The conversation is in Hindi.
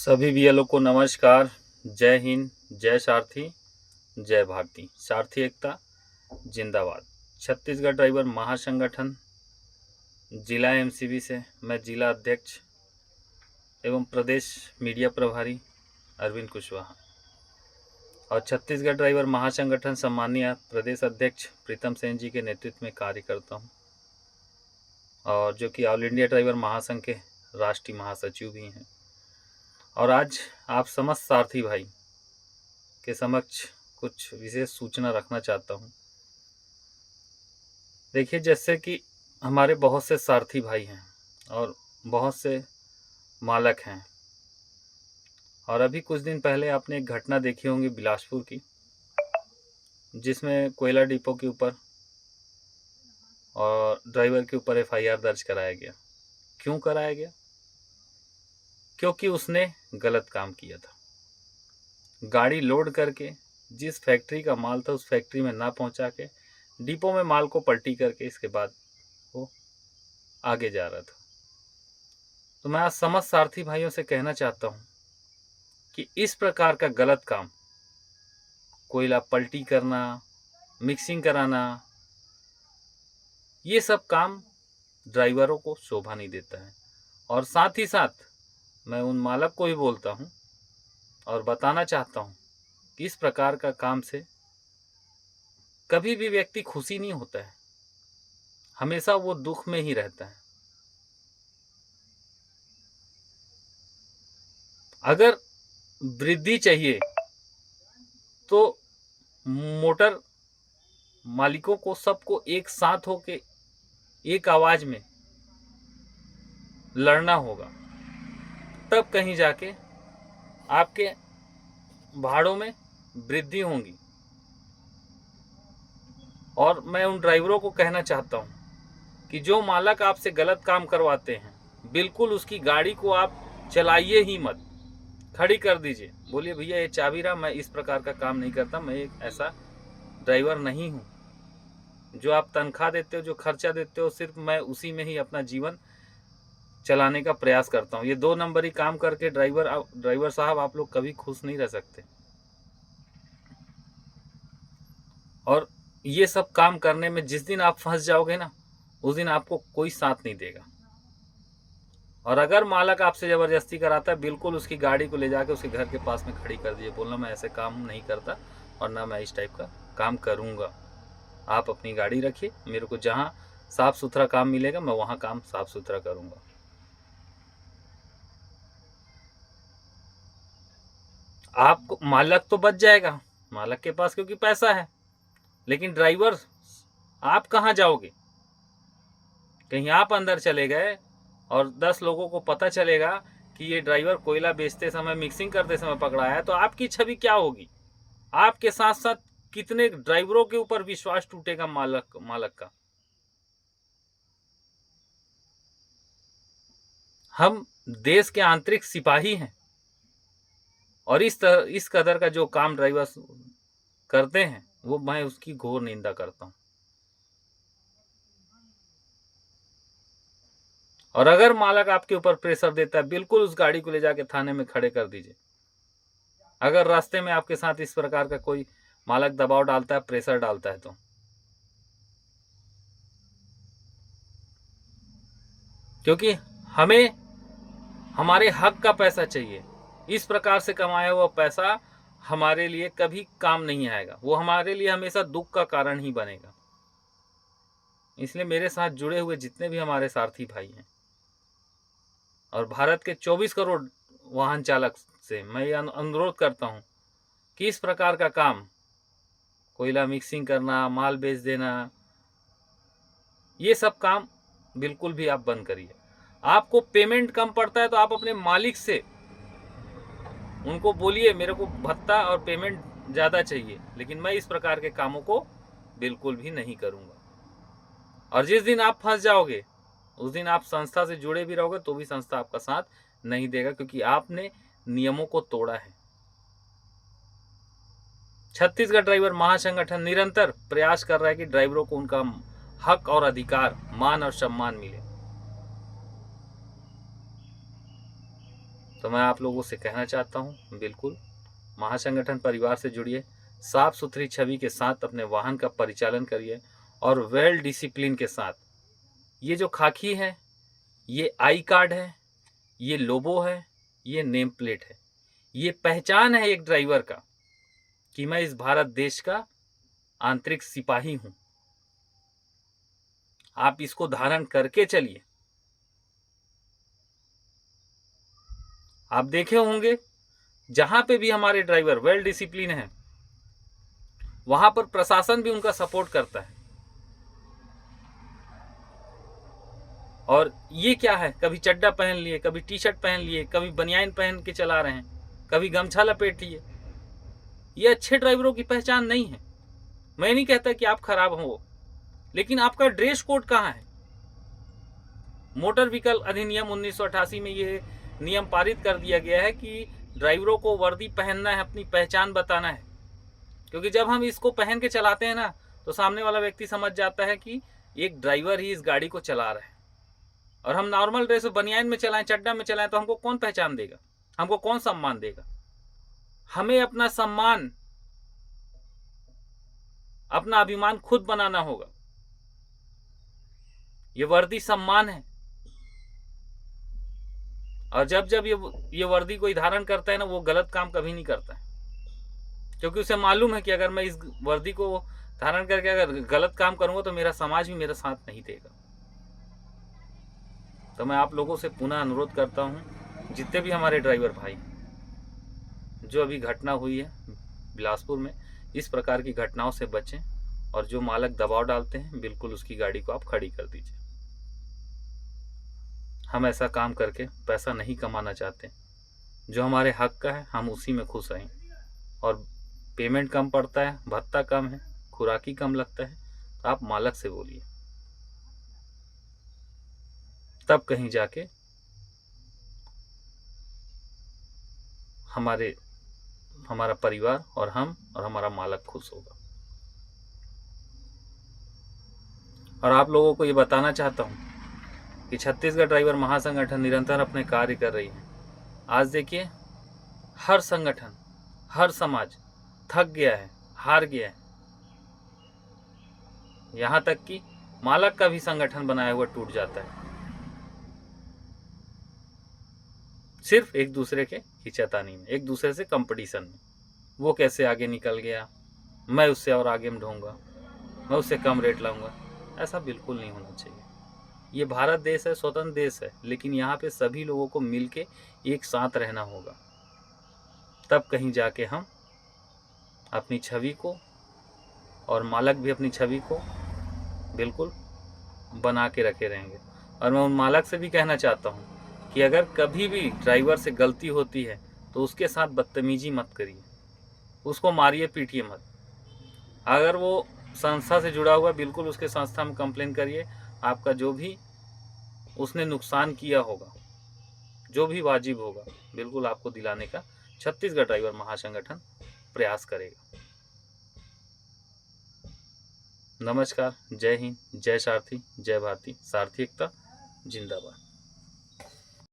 सभी बीएलओ को नमस्कार। जय हिंद, जय सारथी, जय भारती। सारथी एकता जिंदाबाद। छत्तीसगढ़ ड्राइवर महासंगठन जिला एमसीबी से मैं जिला अध्यक्ष एवं प्रदेश मीडिया प्रभारी अरविंद कुशवाहा और छत्तीसगढ़ ड्राइवर महासंगठन सम्मानीय प्रदेश अध्यक्ष प्रीतम सेन जी के नेतृत्व में कार्य करता हूं और जो कि ऑल इंडिया ड्राइवर महासंघ के राष्ट्रीय महासचिव भी हैं। और आज आप समस्त सारथी भाई के समक्ष कुछ विशेष सूचना रखना चाहता हूं। देखिए, जैसे कि हमारे बहुत से सारथी भाई हैं और बहुत से मालक हैं, और अभी कुछ दिन पहले आपने एक घटना देखी होंगी बिलासपुर की, जिसमें कोयला डिपो के ऊपर और ड्राइवर के ऊपर एफआईआर दर्ज कराया गया। क्यों कराया गया? क्योंकि उसने गलत काम किया था। गाड़ी लोड करके जिस फैक्ट्री का माल था उस फैक्ट्री में ना पहुंचा के डिपो में माल को पलटी करके इसके बाद वो आगे जा रहा था। तो मैं आज समस्त सारथी भाइयों से कहना चाहता हूं कि इस प्रकार का गलत काम, कोयला पलटी करना, मिक्सिंग कराना, ये सब काम ड्राइवरों को शोभा नहीं देता है। और साथ ही साथ मैं उन मालक को भी बोलता हूं और बताना चाहता हूं कि इस प्रकार का काम से कभी भी व्यक्ति खुशी नहीं होता है, हमेशा वो दुख में ही रहता है। अगर वृद्धि चाहिए तो मोटर मालिकों को सबको एक साथ होके एक आवाज में लड़ना होगा, तब कहीं जाके आपके भाड़ों में वृद्धि होगी। और मैं उन ड्राइवरों को कहना चाहता हूं कि जो मालक आपसे गलत काम करवाते हैं, बिल्कुल उसकी गाड़ी को आप चलाइए ही मत, खड़ी कर दीजिए। बोलिए भैया ये चाबी रहा, मैं इस प्रकार का काम नहीं करता, मैं एक ऐसा ड्राइवर नहीं हूं। जो आप तनख्वाह देते हो, जो खर्चा देते हो, सिर्फ मैं उसी में ही अपना जीवन चलाने का प्रयास करता हूं। ये 2 नंबरी काम करके ड्राइवर साहब आप लोग कभी खुश नहीं रह सकते। और ये सब काम करने में जिस दिन आप फंस जाओगे ना, उस दिन आपको कोई साथ नहीं देगा। और अगर मालक आपसे जबरदस्ती कराता है, बिल्कुल उसकी गाड़ी को ले जाके उसके घर के पास में खड़ी कर दीजिए। बोलना मैं ऐसे काम नहीं करता और ना मैं इस टाइप का काम करूंगा। आप अपनी गाड़ी रखिए, मेरे को जहां साफ सुथरा काम मिलेगा मैं वहां काम साफ सुथरा करूंगा। आपको मालक तो बच जाएगा, मालक के पास क्योंकि पैसा है, लेकिन ड्राइवर आप कहां जाओगे? कहीं आप अंदर चले गए और 10 लोगों को पता चलेगा कि ये ड्राइवर कोयला बेचते समय, मिक्सिंग करते समय पकड़ा है, तो आपकी छवि क्या होगी? आपके साथ साथ कितने ड्राइवरों के ऊपर विश्वास टूटेगा मालक का। हम देश के आंतरिक सिपाही हैं और इस कदर का जो काम ड्राइवर करते हैं, वो मैं उसकी घोर निंदा करता हूं। और अगर मालक आपके ऊपर प्रेशर देता है, बिल्कुल उस गाड़ी को ले जाके थाने में खड़े कर दीजिए। अगर रास्ते में आपके साथ इस प्रकार का कोई मालक दबाव डालता है, प्रेशर डालता है, तो क्योंकि हमें हमारे हक का पैसा चाहिए। इस प्रकार से कमाया हुआ पैसा हमारे लिए कभी काम नहीं आएगा, वो हमारे लिए हमेशा दुख का कारण ही बनेगा। इसलिए मेरे साथ जुड़े हुए जितने भी हमारे सारथी भाई हैं और भारत के 24 करोड़ वाहन चालक से मैं ये अनुरोध करता हूं कि इस प्रकार का काम, कोयला मिक्सिंग करना, माल बेच देना, ये सब काम बिल्कुल भी आप बंद करिए। आपको पेमेंट कम पड़ता है तो आप अपने मालिक से उनको बोलिए मेरे को भत्ता और पेमेंट ज़्यादा चाहिए, लेकिन मैं इस प्रकार के कामों को बिल्कुल भी नहीं करूँगा। और जिस दिन आप फंस जाओगे, उस दिन आप संस्था से जुड़े भी रहोगे तो भी संस्था आपका साथ नहीं देगा, क्योंकि आपने नियमों को तोड़ा है। छत्तीसगढ़ ड्राइवर महासंगठन निरंतर प्रयास कर रहा है कि ड्राइवरों को उनका हक और अधिकार, मान और सम्मान मिले। तो मैं आप लोगों से कहना चाहता हूँ, बिल्कुल महासंगठन परिवार से जुड़िए, साफ सुथरी छवि के साथ अपने वाहन का परिचालन करिए और वेल डिसिप्लिन के साथ। ये जो खाकी है, ये आई कार्ड है, ये लोगो है, ये नेम प्लेट है, ये पहचान है एक ड्राइवर का कि मैं इस भारत देश का आंतरिक सिपाही हूं। आप इसको धारण करके चलिए। आप देखे होंगे जहां पे भी हमारे ड्राइवर वेल डिसिप्लिन है, वहां पर प्रशासन भी उनका सपोर्ट करता है। और ये क्या है, कभी चड्डा पहन लिए, कभी टी शर्ट पहन लिए, कभी बनियान पहन के चला रहे हैं, कभी गमछा लपेट लिए। ये अच्छे ड्राइवरों की पहचान नहीं है। मैं नहीं कहता कि आप खराब हो, लेकिन आपका ड्रेस कोड कहाँ है? मोटर व्हीकल अधिनियम 1988 में ये नियम पारित कर दिया गया है कि ड्राइवरों को वर्दी पहनना है, अपनी पहचान बताना है। क्योंकि जब हम इसको पहन के चलाते हैं ना, तो सामने वाला व्यक्ति समझ जाता है कि एक ड्राइवर ही इस गाड़ी को चला रहा है। और हम नॉर्मल ड्रेस बनियान में चलाएं, चड्डा में चलाएं, तो हमको कौन पहचान देगा? हमको कौन सम्मान देगा? हमें अपना सम्मान, अपना अभिमान खुद बनाना होगा। ये वर्दी सम्मान है। और जब जब ये वर्दी कोई धारण करता है ना, वो गलत काम कभी नहीं करता है, क्योंकि उसे मालूम है कि अगर मैं इस वर्दी को धारण करके अगर गलत काम करूंगा तो मेरा समाज भी मेरा साथ नहीं देगा। तो मैं आप लोगों से पुनः अनुरोध करता हूं, जितने भी हमारे ड्राइवर भाई, जो अभी घटना हुई है बिलासपुर में, इस प्रकार की घटनाओं से बचें। और जो मालक दबाव डालते हैं, बिल्कुल उसकी गाड़ी को आप खड़ी कर दीजिए। हम ऐसा काम करके पैसा नहीं कमाना चाहते। जो हमारे हक का है, हम उसी में खुश रहें। और पेमेंट कम पड़ता है, भत्ता कम है, खुराकी कम लगता है, तो आप मालक से बोलिए, तब कहीं जाके हमारा परिवार और हम और हमारा मालक खुश होगा। और आप लोगों को ये बताना चाहता हूँ कि छत्तीसगढ़ ड्राइवर महासंगठन निरंतर अपने कार्य कर रही है। आज देखिए, हर संगठन, हर समाज थक गया है, हार गया है। यहाँ तक कि मालक का भी संगठन बनाया हुआ टूट जाता है, सिर्फ एक दूसरे के खींचातानी में, एक दूसरे से कंपटीशन में। वो कैसे आगे निकल गया, मैं उससे और आगे में ढूंढूंगा, मैं उससे कम रेट लाऊंगा। ऐसा बिल्कुल नहीं होना चाहिए। ये भारत देश है, स्वतंत्र देश है, लेकिन यहाँ पे सभी लोगों को मिलके एक साथ रहना होगा। तब कहीं जाके हम अपनी छवि को, और मालक भी अपनी छवि को बिल्कुल बना के रखे रहेंगे। और मैं उन मालक से भी कहना चाहता हूँ कि अगर कभी भी ड्राइवर से गलती होती है तो उसके साथ बदतमीजी मत करिए, उसको मारिए पीटिए मत। अगर वो संस्था से जुड़ा हुआ, बिल्कुल उसके संस्था में कंप्लेन करिए। आपका जो भी उसने नुकसान किया होगा, जो भी वाजिब होगा, बिल्कुल आपको दिलाने का छत्तीसगढ़ ड्राइवर महासंगठन प्रयास करेगा। नमस्कार, जय हिंद, जय सारथी, जय भारती, सारथी एकता जिंदाबाद।